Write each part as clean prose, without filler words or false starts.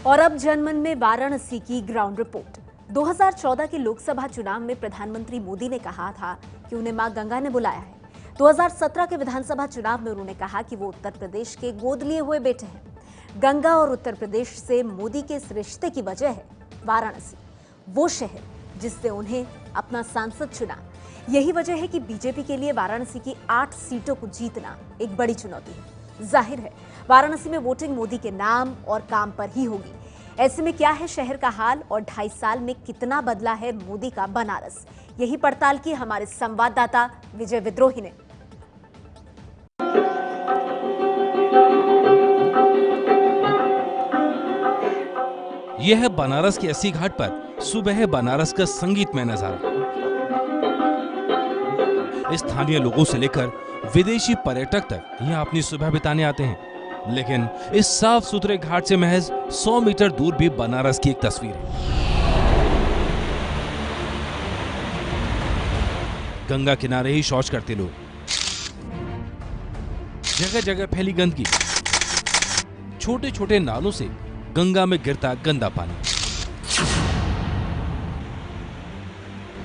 और अब जनमन में वाराणसी की ग्राउंड रिपोर्ट। 2014 के लोकसभा चुनाव में प्रधानमंत्री मोदी ने कहा था कि उन्हें मां गंगा ने बुलाया है। 2017 के विधानसभा चुनाव में उन्होंने कहा कि वो उत्तर प्रदेश के गोद लिए हुए बेटे हैं। गंगा और उत्तर प्रदेश से मोदी के इस रिश्ते की वजह है वाराणसी, वो शहर जिससे उन्हें अपना सांसद चुना। यही वजह है कि बीजेपी के लिए वाराणसी की 8 सीटों को जीतना एक बड़ी चुनौती है। जाहिर है वाराणसी में वोटिंग मोदी के नाम और काम पर ही होगी। ऐसे में क्या है शहर का हाल और 2.5 साल में कितना बदला है मोदी का बनारस, यही पड़ताल की हमारे संवाददाता विजय विद्रोही ने। यह है बनारस के 80 घाट पर सुबह बनारस का संगीतमय नजारा। स्थानीय लोगों से लेकर विदेशी पर्यटक तक यहाँ अपनी सुबह बिताने आते हैं, लेकिन इस साफ सुथरे घाट से महज 100 मीटर दूर भी बनारस की एक तस्वीर है। गंगा किनारे ही शौच करते लोग, जगह जगह फैली गंदगी, छोटे छोटे नालों से गंगा में गिरता गंदा पानी।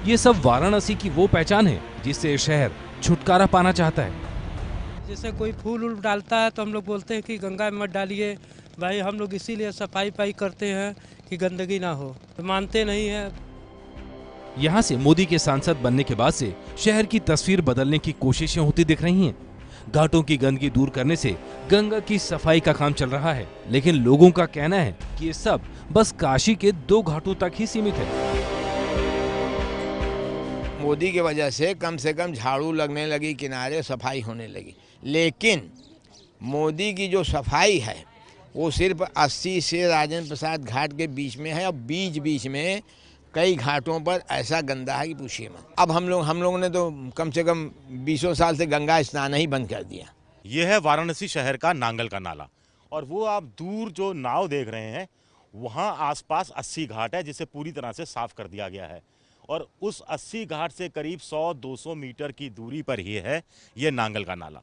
ये सब वाराणसी की वो पहचान है जिससे शहर छुटकारा पाना चाहता है। जैसे कोई फूल उल डालता है तो हम लोग बोलते हैं कि गंगा में मत डालिए भाई, हम लोग इसीलिए सफाई करते हैं कि गंदगी ना हो, तो मानते नहीं है। यहाँ से मोदी के सांसद बनने के बाद से शहर की तस्वीर बदलने की कोशिशें होती दिख रही हैं। घाटों की गंदगी दूर करने से गंगा की सफाई का काम चल रहा है, लेकिन लोगों का कहना है कि ये सब बस काशी के 2 घाटों तक ही सीमित है। मोदी की वजह से कम झाड़ू लगने लगी, किनारे सफाई होने लगी, लेकिन मोदी की जो सफाई है वो सिर्फ 80 से राजेंद्र प्रसाद घाट के बीच में है, और बीच में कई घाटों पर ऐसा गंदा है कि पूछिए मत। अब हम लोगों ने तो कम से कम 20 साल से गंगा स्नान ही बंद कर दिया। यह है वाराणसी शहर का नांगल का नाला, और वो आप दूर जो नाव देख रहे हैं वहाँ आसपास 80 घाट है जिसे पूरी तरह से साफ कर दिया गया है, और उस 80 घाट से करीब 100-200 मीटर की दूरी पर ही है ये नांगल का नाला।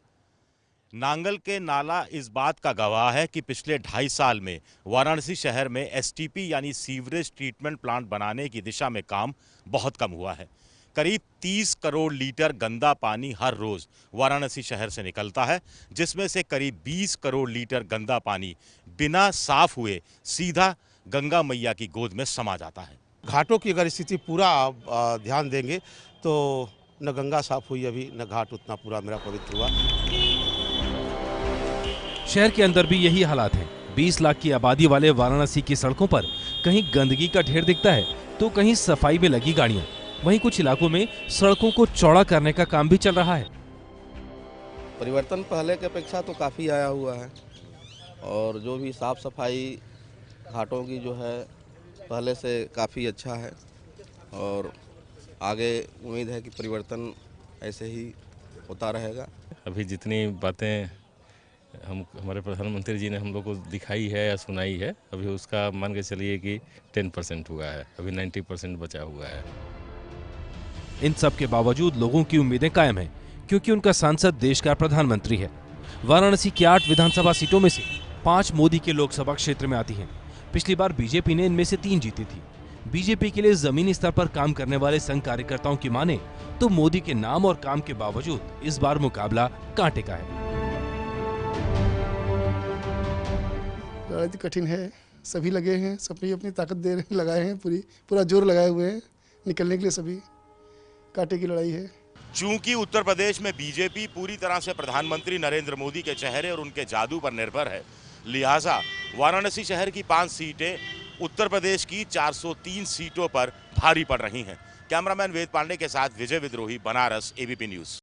नांगल के नाला इस बात का गवाह है कि पिछले 2.5 साल में वाराणसी शहर में एसटीपी यानी सीवरेज ट्रीटमेंट प्लांट बनाने की दिशा में काम बहुत कम हुआ है। करीब 30 करोड़ लीटर गंदा पानी हर रोज वाराणसी शहर से निकलता है, जिसमें से करीब 20 करोड़ लीटर गंदा पानी बिना साफ हुए सीधा गंगा मैया की गोद में समा जाता है। घाटों की अगर स्थिति पूरा ध्यान देंगे तो न गंगा साफ हुई अभी, न घाट उतना पूरा मेरा पवित्र हुआ। शहर के अंदर भी यही हालात हैं। 20 लाख की आबादी वाले वाराणसी की सड़कों पर कहीं गंदगी का ढेर दिखता है तो कहीं सफाई में लगी गाड़ियां। वहीं कुछ इलाकों में सड़कों को चौड़ा करने का काम भी चल रहा है। परिवर्तन पहले की अपेक्षा तो काफ़ी आया हुआ है, और जो भी साफ सफाई घाटों की जो है पहले से काफ़ी अच्छा है, और आगे उम्मीद है कि परिवर्तन ऐसे ही होता रहेगा। अभी जितनी बातें हमारे प्रधानमंत्री जी ने हम लोग को दिखाई है या सुनाई है, अभी उसका मान के चलिए कि 10% हुआ है, अभी 90% बचा हुआ है। इन सब के बावजूद लोगों की उम्मीदें कायम हैं, क्योंकि उनका सांसद देश का प्रधानमंत्री है। वाराणसी की 8 विधानसभा सीटों में से 5 मोदी के लोकसभा क्षेत्र में आती हैं। पिछली बार बीजेपी ने इनमें से 3 जीती थी। बीजेपी के लिए जमीनी स्तर पर काम करने वाले संघ कार्यकर्ताओं की माने तो मोदी के नाम और काम के बावजूद इस बार मुकाबला कांटे का है। कठिन है, सभी लगे हैं, सभी अपनी ताकत लगाए हैं, पूरा जोर लगाए हुए हैं निकलने के लिए, सभी कांटे की लड़ाई है। चूंकि उत्तर प्रदेश में बीजेपी पूरी तरह से प्रधानमंत्री नरेंद्र मोदी के चेहरे और उनके जादू पर निर्भर है, लिहाजा वाराणसी शहर की 5 सीटें उत्तर प्रदेश की 403 सीटों पर भारी पड़ रही हैं। कैमरामैन वेद पांडे के साथ विजय विद्रोही, बनारस, एबीपी न्यूज।